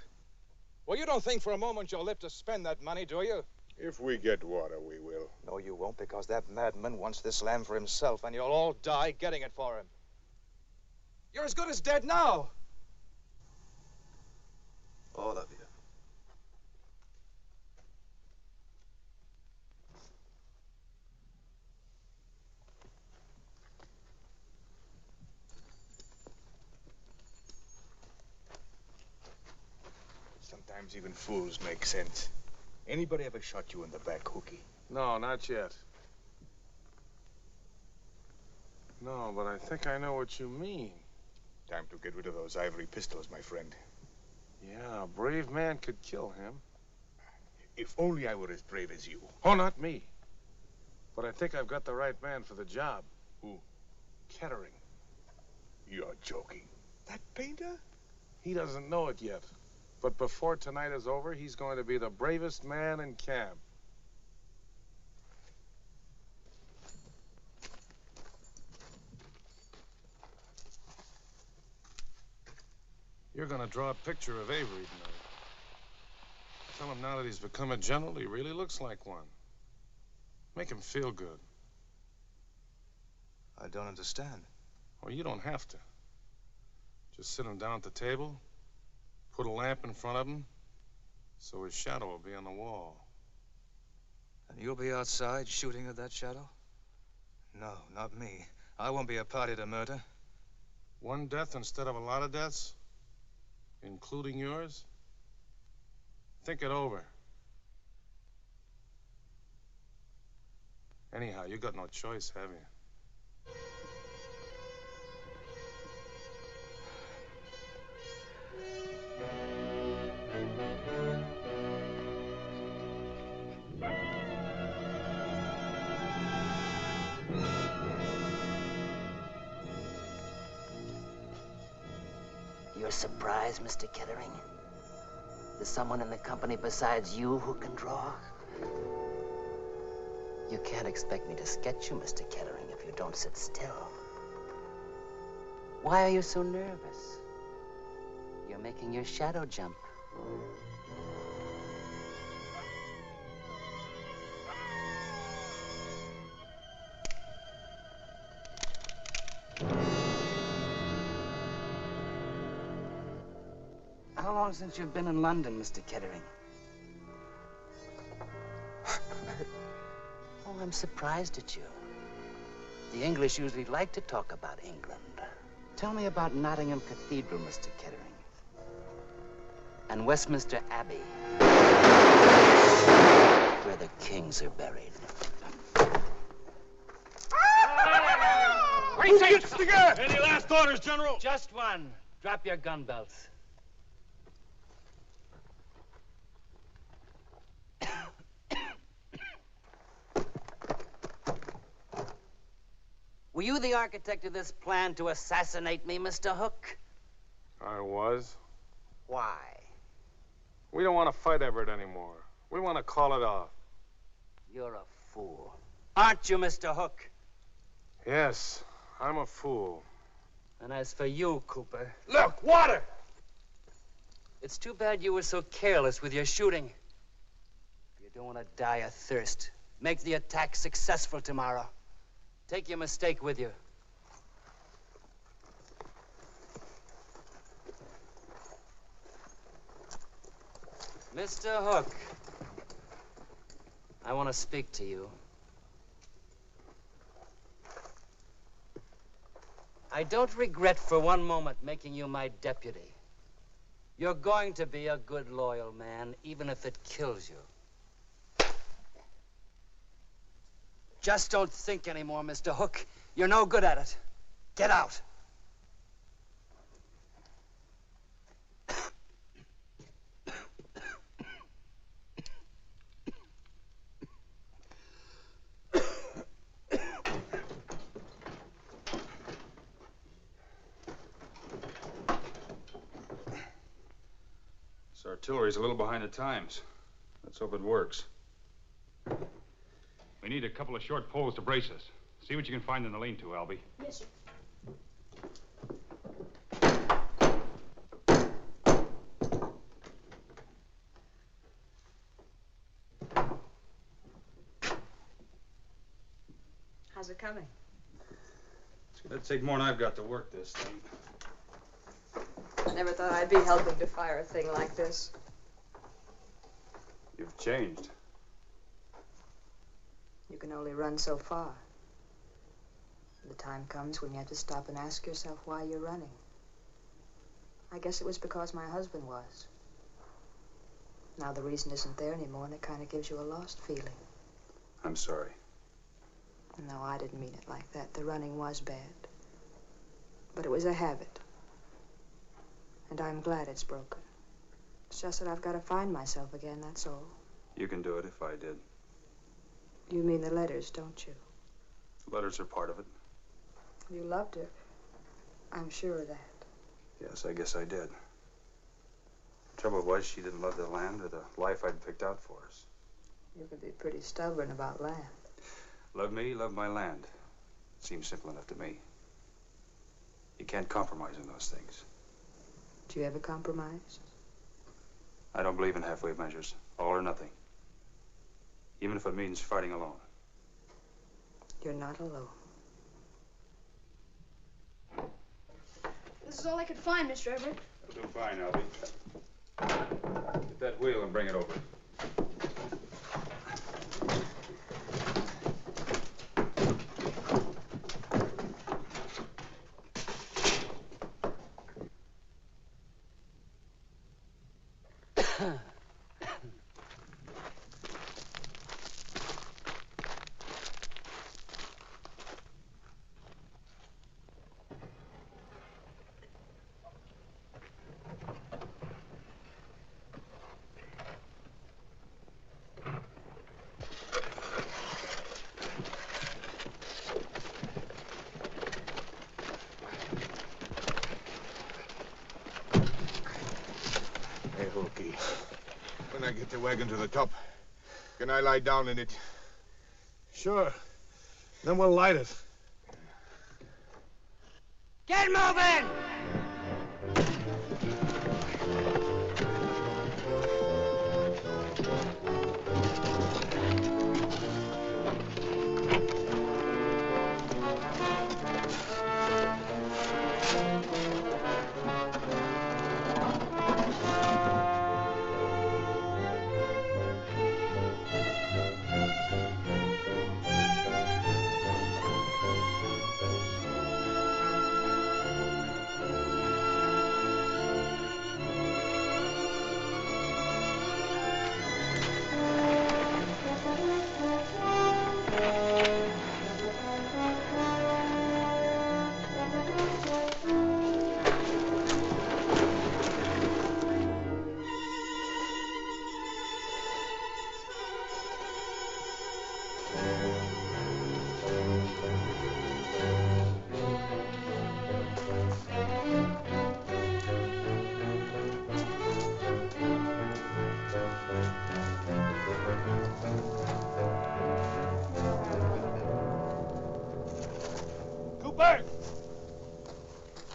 Well, you don't think for a moment you'll live to spend that money, do you? If we get water, we will. No, you won't, because that madman wants this land for himself, and you'll all die getting it for him. You're as good as dead now. All of you. Sometimes even fools make sense. Anybody ever shot you in the back, Hookie? No, not yet. No, but I think I know what you mean. Time to get rid of those ivory pistols, my friend. Yeah, a brave man could kill him. If only I were as brave as you. Oh, not me. But I think I've got the right man for the job. Who? Kettering. You're joking. That painter? He doesn't know it yet. But before tonight is over, he's going to be the bravest man in camp. You're going to draw a picture of Avery tonight. Tell him now that he's become a general, he really looks like one. Make him feel good. I don't understand. Well, you don't have to. Just sit him down at the table, put a lamp in front of him, so his shadow will be on the wall. And you'll be outside shooting at that shadow? No, not me. I won't be a party to murder. One death instead of a lot of deaths? Including yours? Think it over. Anyhow, you got no choice, have you? You're surprised, Mr. Kettering? There's someone in the company besides you who can draw? You can't expect me to sketch you, Mr. Kettering, if you don't sit still. Why are you so nervous? You're making your shadow jump. How long since you've been in London, Mr. Kettering? Oh, I'm surprised at you. The English usually like to talk about England. Tell me about Nottingham Cathedral, Mr. Kettering. And Westminster Abbey, where the kings are buried. Who gets the gun? Any last orders, General? Just one. Drop your gun belts. Were you the architect of this plan to assassinate me, Mr. Hook? I was. Why? We don't want to fight Everett anymore. We want to call it off. You're a fool. Aren't you, Mr. Hook? Yes, I'm a fool. And as for you, Cooper... Look, water! It's too bad you were so careless with your shooting. You don't want to die of thirst. Make the attack successful tomorrow. Take your mistake with you. Mr. Hook, I want to speak to you. I don't regret for one moment making you my deputy. You're going to be a good, loyal man, even if it kills you. Just don't think anymore, Mr. Hook. You're no good at it. Get out. This artillery's a little behind the times. Let's hope it works. We need a couple of short poles to brace us. See what you can find in the lean-to, Albie. Yes, sir. How's it coming? It's gonna take more than I've got to work this thing. Never thought I'd be helping to fire a thing like this. You've changed. You can only run so far. The time comes when you have to stop and ask yourself why you're running. I guess it was because my husband was. Now the reason isn't there anymore, and it kind of gives you a lost feeling. I'm sorry. No, I didn't mean it like that. The running was bad. But it was a habit. And I'm glad it's broken. It's just that I've got to find myself again, that's all. You can do it if I did. You mean the letters, don't you? Letters are part of it. You loved her. I'm sure of that. Yes, I guess I did. The trouble was, she didn't love the land or the life I'd picked out for us. You could be pretty stubborn about land. Love me, love my land. Seems simple enough to me. You can't compromise on those things. Do you ever compromise? I don't believe in halfway measures. All or nothing. Even if it means fighting alone. You're not alone. This is all I could find, Mr. Everett. That'll do fine, Audie. Get that wheel and bring it over. When I get the wagon to the top, can I lie down in it? Sure. Then we'll light it. Get moving!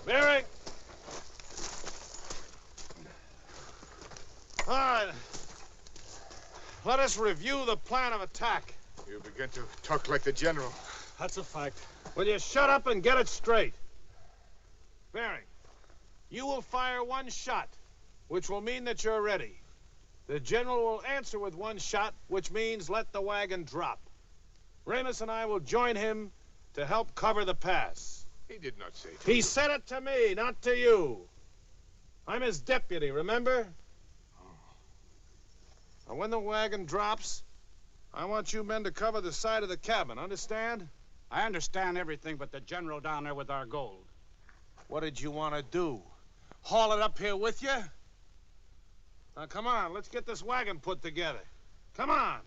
Bearing. All right. Let us review the plan of attack. You begin to talk like the general. That's a fact. Will you shut up and get it straight? Bearing, you will fire one shot, which will mean that you're ready. The general will answer with one shot, which means let the wagon drop. Remus and I will join him to help cover the pass. He did not say that. He said it to me, not to you. I'm his deputy, remember? And when the wagon drops, I want you men to cover the side of the cabin, understand? I understand everything but the general down there with our gold. What did you want to do? Haul it up here with you? Now, come on, let's get this wagon put together. Come on.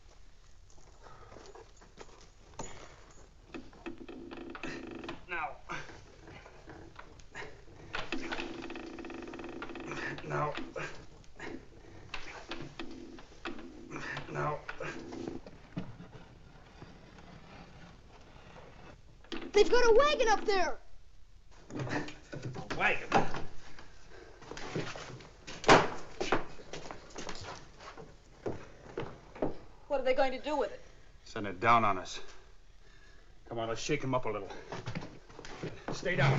Now. Now. Now. They've got a wagon up there. A wagon? What are they going to do with it? Send it down on us. Come on, let's shake him up a little. Stay down.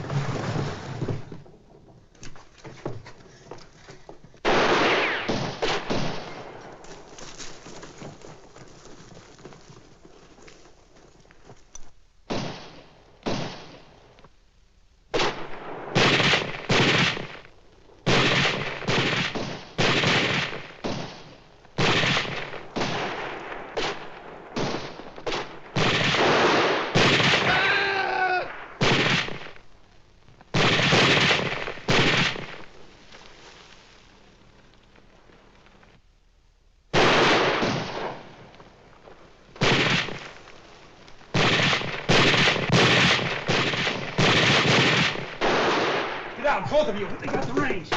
down, both of you. They got the range.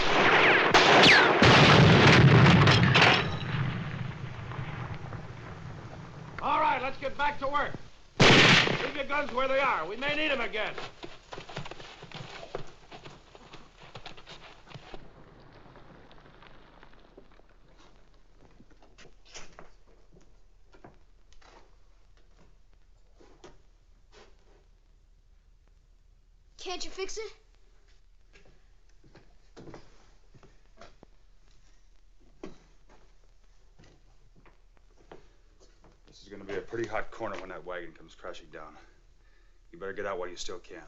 All right, let's get back to work. Leave your guns where they are. We may need them again. Can't you fix it? This is going to be a pretty hot corner when that wagon comes crashing down. You better get out while you still can.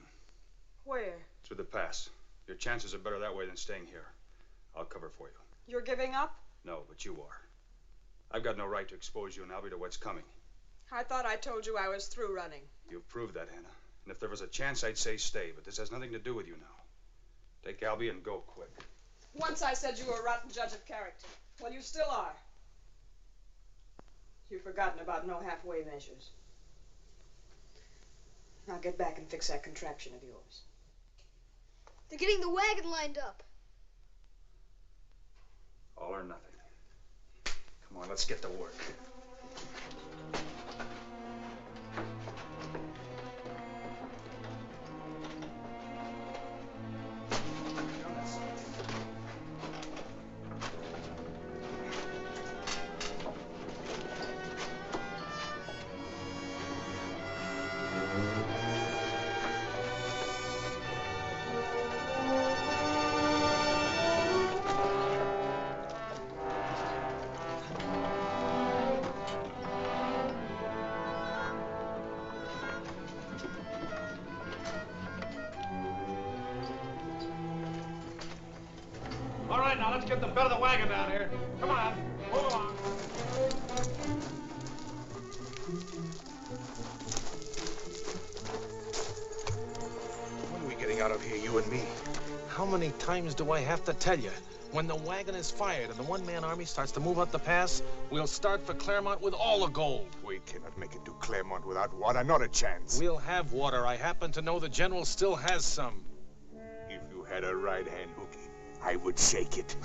Where? Through the pass. Your chances are better that way than staying here. I'll cover for you. You're giving up? No, but you are. I've got no right to expose you and Albie to what's coming. I thought I told you I was through running. You've proved that, Hannah. And if there was a chance, I'd say stay, but this has nothing to do with you now. Take Albie and go quick. Once I said you were a rotten judge of character. Well, you still are. You've forgotten about no halfway measures. Now get back and fix that contraption of yours. They're getting the wagon lined up. All or nothing. Come on, let's get to work. All right, now let's get the bed of the wagon down here. Come on, move along. When are we getting out of here, you and me? How many times do I have to tell you? When the wagon is fired and the one-man army starts to move up the pass, we'll start for Claremont with all the gold. We cannot make it to Claremont without water, not a chance. We'll have water. I happen to know the general still has some. If you had a right hand, Hookie, I would shake it.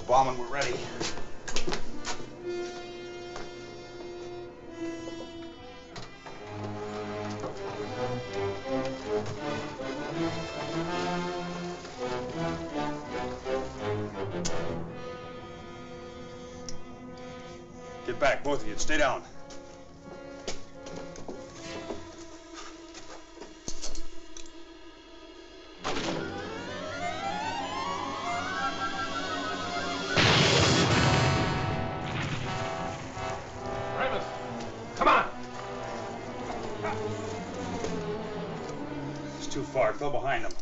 Bombing, we're ready. Get back, both of you. Stay down. Too far. Go behind them.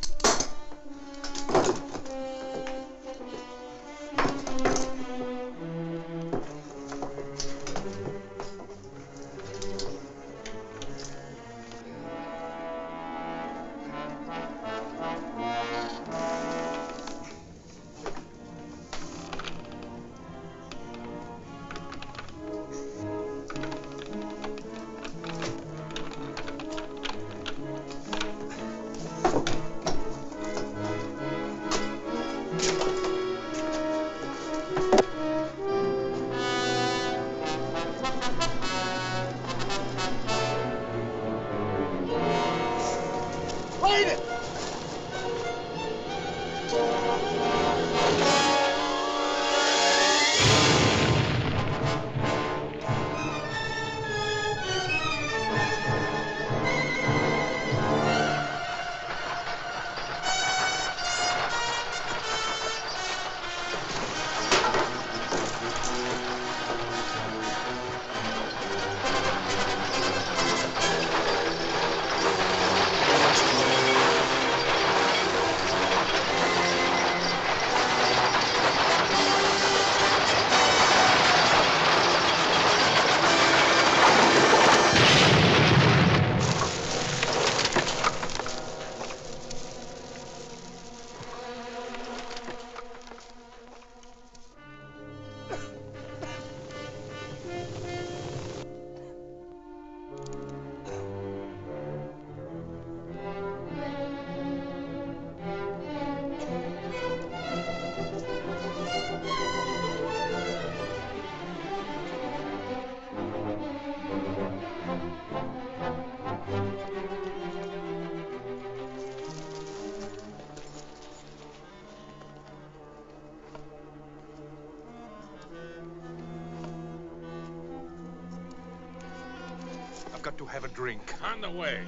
to have a drink. On the way.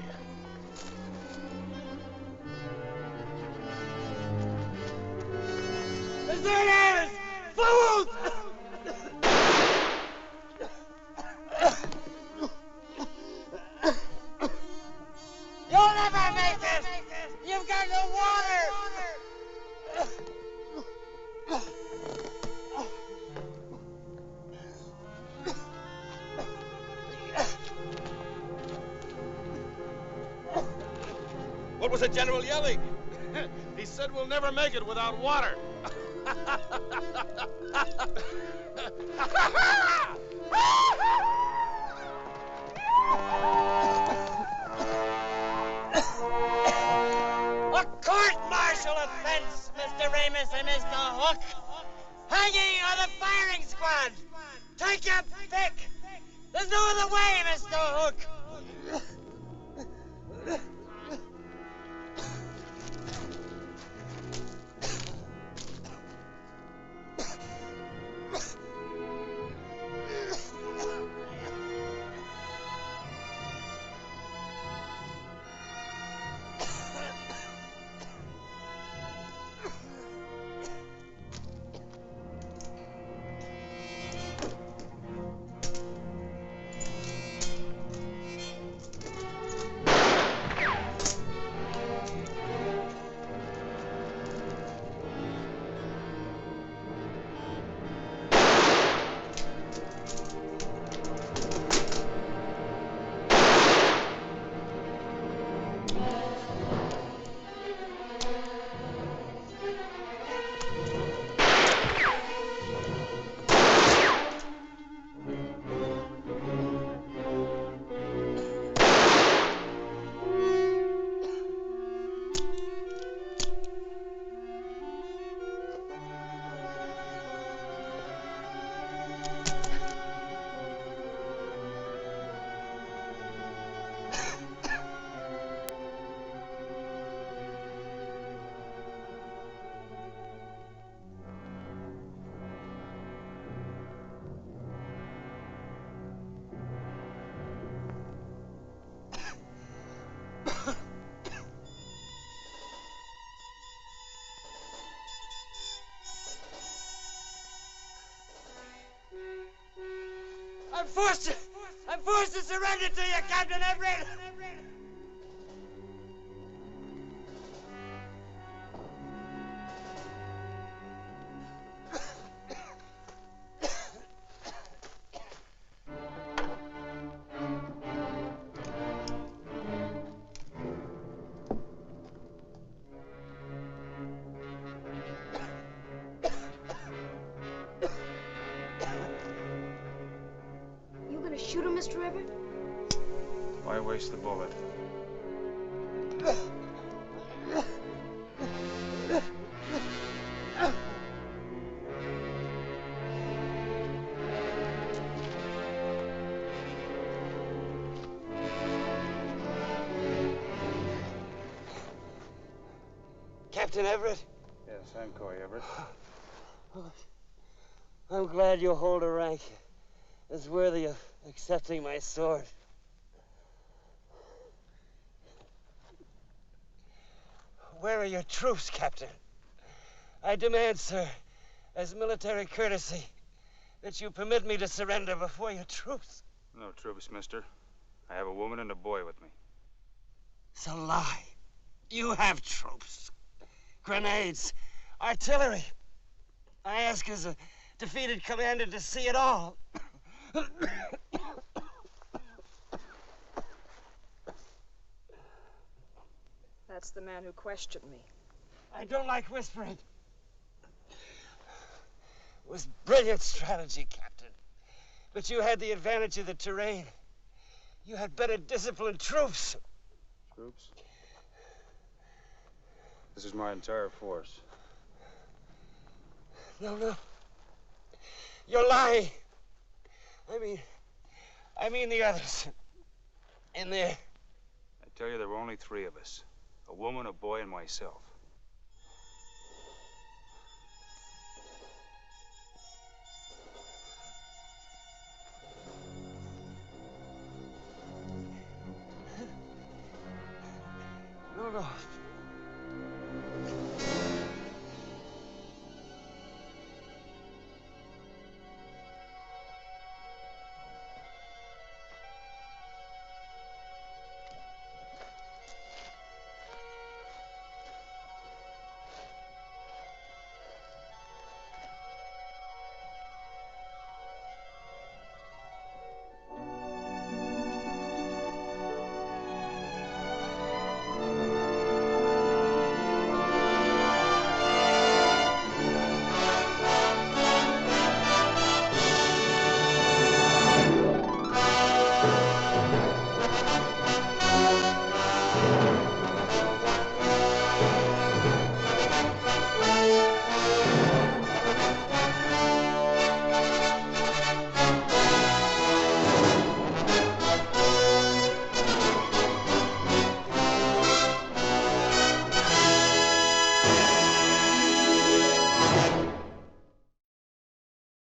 Deserters! Fools! You'll never make it! You've got no water! What was the general yelling? He said we'll never make it without water. A court-martial offense, Mr. Ramus and Mr. Hook. Hanging or the firing squad. Take your pick. There's no other way, Mr. Hook. I'm forced to surrender to you, Captain Everett. Shoot him, Mr. Everett? Why waste the bullet? Captain Everett? Yes, I'm Corey Everett. I'm glad you hold a rank as worthy of accepting my sword. Where are your troops, Captain? I demand, sir, as military courtesy, that you permit me to surrender before your troops. No troops, mister. I have a woman and a boy with me. It's a lie. You have troops. Grenades. Artillery. I ask as a defeated commander to see it all. That's the man who questioned me. I don't like whispering. It was brilliant strategy, Captain. But you had the advantage of the terrain. You had better disciplined troops. Troops? This is my entire force. No. You're lying. I mean the others. In there. I tell you, there were only 3 of us. A woman, a boy, and myself. don't know.